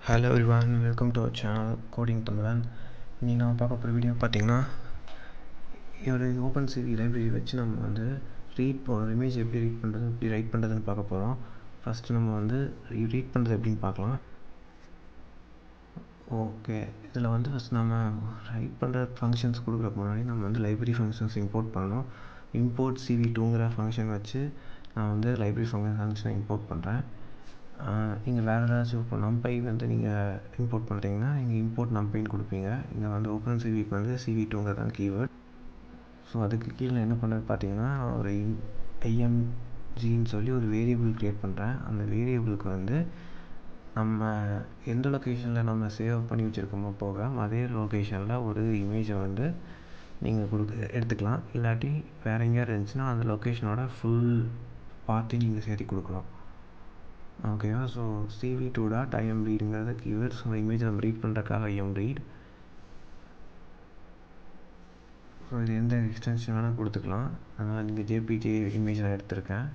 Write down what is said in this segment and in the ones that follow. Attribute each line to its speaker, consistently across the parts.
Speaker 1: Hello everyone, welcome to our channel coding Tamizhan. இன்றைக்கி நம்ம பார்க்க போகிற வீடியோ பார்த்திங்கன்னா, ஒரு ஓப்பன் சிவி லைப்ரரி வச்சு நம்ம வந்து ஒரு இமேஜ் எப்படி ரைட் பண்ணுறதுன்னு பார்க்க போகிறோம். ஃபஸ்ட்டு நம்ம வந்து ரீட் பண்ணுறது எப்படின்னு பார்க்கலாம். ஓகே, இதில் வந்து ஃபஸ்ட் நம்ம ரைட் பண்ணுற ஃபங்க்ஷன்ஸ் கொடுக்குறக்கு முன்னாடி நம்ம வந்து லைப்ரரி ஃபங்க்ஷன்ஸ் இம்போர்ட் பண்ணணும். இம்போர்ட் CV2ங்கிற ஃபங்க்ஷன் வச்சு நான் வந்து லைப்ரரி ஃபங்க்ஷனை இம்போர்ட் பண்ணுறேன். நீங்கள் வேறு ஏதாச்சும் இப்போ நம்பை வந்து நீங்கள் இம்போர்ட் பண்ணுறீங்கன்னா நீங்கள் இம்போர்ட் நம்பைன்னு கொடுப்பீங்க. இங்கே வந்து ஓப்பன் சிவிக்கு வந்து CV2ங்கிறது தான் கீவேர்ட். ஸோ அதுக்கு கீழே என்ன பண்ணுறது பார்த்தீங்கன்னா, ஒரு IMGன்னு சொல்லி ஒரு வேரியபிள் க்ரியேட் பண்ணுறேன். அந்த வேரியபிளுக்கு வந்து நம்ம எந்த லொக்கேஷனில் நம்ம சேவ் பண்ணி வச்சுருக்கோமோ போக அதே லொக்கேஷனில் ஒரு இமேஜை வந்து நீங்கள் எடுத்துக்கலாம். இல்லாட்டி வேறு எங்கேயாவது இருந்துச்சுன்னா அந்த லொக்கேஷனோட ஃபுல் பார்த்து நீங்கள் சேர்த்து கொடுக்கலாம். ஓகேவா? ஸோ CV2.IMReadங்கிறது கீவேர்ட். ஸோ இமேஜ் நம்ம ரீட் பண்ணுறதுக்காக IMRead. ஸோ இது எந்த எக்ஸ்டென்ஷன் வேணால் கொடுத்துக்கலாம். அதனால் நீங்கள் JPG இமேஜ் நான் எடுத்திருக்கேன்.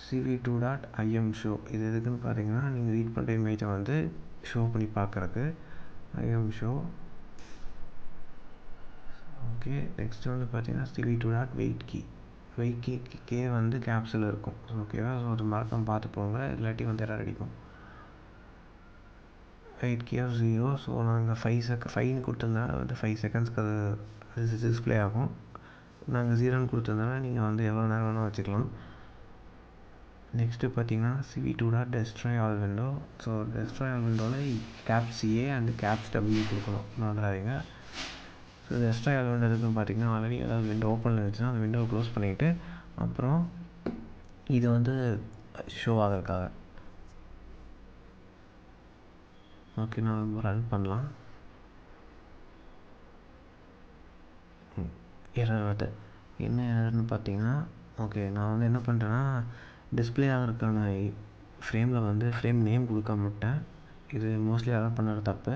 Speaker 1: CV2.IMShow இது எதுக்குன்னு பார்த்தீங்கன்னா, நீங்கள் ரீட் பண்ணுற இமேஜை வந்து ஷோ பண்ணி பார்க்குறக்கு IMShow. ஓகே, நெக்ஸ்ட்டு வந்து பார்த்தீங்கன்னா CV2.WaitKey. வெயிட் கீ வந்து கேப்ஸில் இருக்கும். ஓகேவா? ஸோ அது மறக்காம பார்த்து போங்க, இல்லாட்டி வந்து எரர் அடிக்கும். Wait key of 0. ஸோ நாங்கள் 5 கொடுத்துருந்தா வந்து 5 செகண்ட்ஸ்க்கு அது டிஸ்பிளே ஆகும். நாங்கள் 0ன்னு கொடுத்துருந்தோன்னா நீங்கள் வந்து எவ்வளோ நேரம் வேணால் வச்சுக்கலாம். நெக்ஸ்ட்டு பார்த்தீங்கன்னா CV2.Destroy all window. So Destroy all windowவில் caps A and caps W கொடுக்கணும், மறந்துடாதீங்க. ஸோ Destroy all window எதுக்குன்னு பார்த்தீங்கன்னா, ஆல்ரெடி ஏதாவது விண்டோ ஓப்பனில் இருந்துச்சுன்னா அந்த விண்டோவை க்ளோஸ் பண்ணிவிட்டு அப்புறம் இது வந்து ஷோ ஆகிறதுக்காக. ஓகே, நான் ரன் பண்ணலாம். எரர் வருது. என்ன எரர்னு பார்த்தீங்கன்னா, ஓகே நான் வந்து என்ன பண்ணுறேன்னா, டிஸ்பிளே ஆகிறதுக்கான ஃப்ரேமில் வந்து ஃப்ரேம் நேம் கொடுக்காம விட்டேன். இது மோஸ்ட்லி எரர் பண்ணுற தப்பு.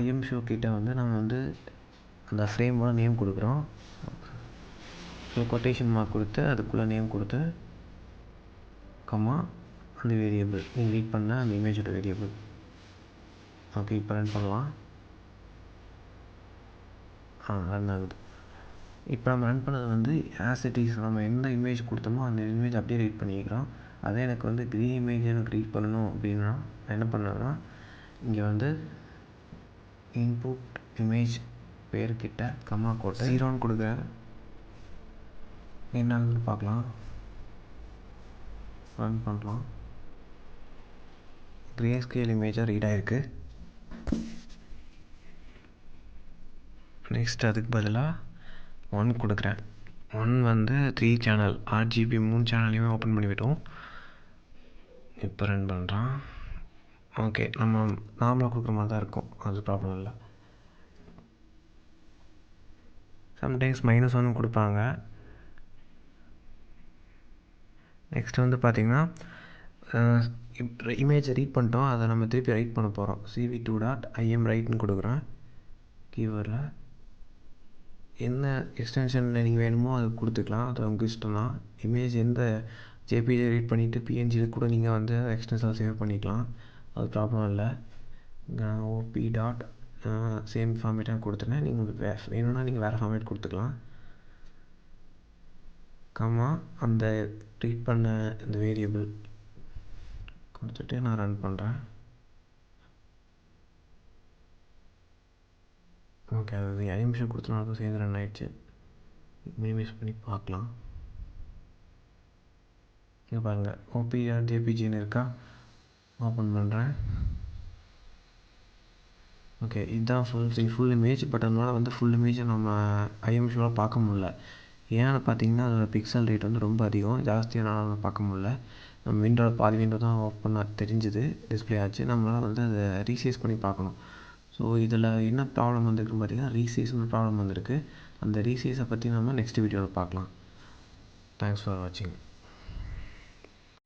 Speaker 1: IMShow கிட்டே வந்து நம்ம வந்து அந்த ஃப்ரேமோட நேம் கொடுக்குறோம். ஸோ கொட்டேஷன் மார்க் கொடுத்து அதுக்குள்ளே நேம் கொடுத்து கம்மா அந்த வேரியபிள் நீங்கள் ரீட் பண்ண அந்த இமேஜோட வேரியபிள். ஓகே, இப்போ ரன் பண்ணலாம். ரன் ஆகுது. இப்போ நம்ம ரன் பண்ணது வந்து ஆசிட்டிஸ் நம்ம எந்த இமேஜ் கொடுத்தோமோ அந்த இமேஜ் அப்படியே ரீட் பண்ணிக்கிறோம். அதே எனக்கு வந்து க்ரீன் இமேஜ் எனக்கு ரீட் பண்ணணும் அப்படின்னா நான் என்ன பண்ணேன்னா, இங்கே வந்து இன்புட் இமேஜ் பேர்கிட்ட கம்மா கோட்டை 0ன்னு கொடுக்குறேன். என்ன ஆகுதுன்னு பார்க்கலாம். ரன் பண்ணலாம். கிரே ஸ்கேல் இமேஜாக ரீட் ஆகிருக்கு. நெக்ஸ்ட் அதுக்கு பதிலாக 1 கொடுக்குறேன். 1 வந்து 3 சேனல் RGB 3 சேனல்லையுமே ஓப்பன் பண்ணிவிட்டோம். இப்போ ரன் பண்ணுறான். ஓகே, நம்ம நார்மலாக கொடுக்குற மாதிரி தான் இருக்கும், அது ப்ராப்ளம் இல்லை. சம்டைம்ஸ் -1 கொடுப்பாங்க. நெக்ஸ்ட் வந்து பார்த்திங்கன்னா, இமேஜை ரீட் பண்ணிட்டோம், அதை நம்ம திருப்பி ரைட் பண்ண போகிறோம். CV2.IMWriteன்னு கொடுக்குறேன் கீவேர்டில். என்ன எக்ஸ்டென்ஷனில் நீங்கள் வேணுமோ அது கொடுத்துக்கலாம், அது உங்கள் இஷ்டம் தான். இமேஜ் எந்த JPG ரீட் பண்ணிவிட்டு PNGயில் கூட நீங்கள் வந்து எக்ஸ்டென்ஷனில் சேவ் பண்ணிக்கலாம், அது ப்ராப்ளம் இல்லை. OP டாட் சேம் ஃபார்மேட்டாக கொடுத்துட்டேன். நீங்கள் வேணும்னா நீங்கள் வேறு ஃபார்மேட் கொடுத்துக்கலாம். கம்மா அந்த ரீட் பண்ண இந்த வேரியபிள் கொடுத்துட்டு நான் ரன் பண்ணுறேன். ஓகே, அது IMShow கொடுத்தனால தான் சேர்ந்து ரன் ஆகிடுச்சு. மினிமைஸ் பண்ணி பார்க்கலாம். இங்கே பாருங்கள், OP.JPGன்னு இருக்கா. ஓப்பன் பண்ணுறேன். ஓகே, இதுதான் ஃபுல் இமேஜ். பட் அதனால் வந்து ஃபுல் இமேஜை நம்ம IMShowவில் பார்க்க முடில. ஏன்னு பார்த்தீங்கன்னா, அதோடய பிக்சல் ரேட் வந்து ரொம்ப அதிகம், ஜாஸ்தியானால பார்க்க முடில. நம்ம விண்டோவில் பாதி விண்டோ தான் ஓப்பனாக தெரிஞ்சுது, டிஸ்பிளே ஆச்சு. நம்மளால் வந்து அதை ரீசைஸ் பண்ணி பார்க்கணும். ஸோ இதில் என்ன ப்ராப்ளம் வந்திருக்குன்னு பார்த்தீங்கன்னா, ரீசைஸ்னு ப்ராப்ளம் வந்திருக்கு. அந்த ரீசைஸை பற்றி நம்ம நெக்ஸ்ட் வீடியோவில் பார்க்கலாம். தேங்க்ஸ் ஃபார் வாட்சிங்.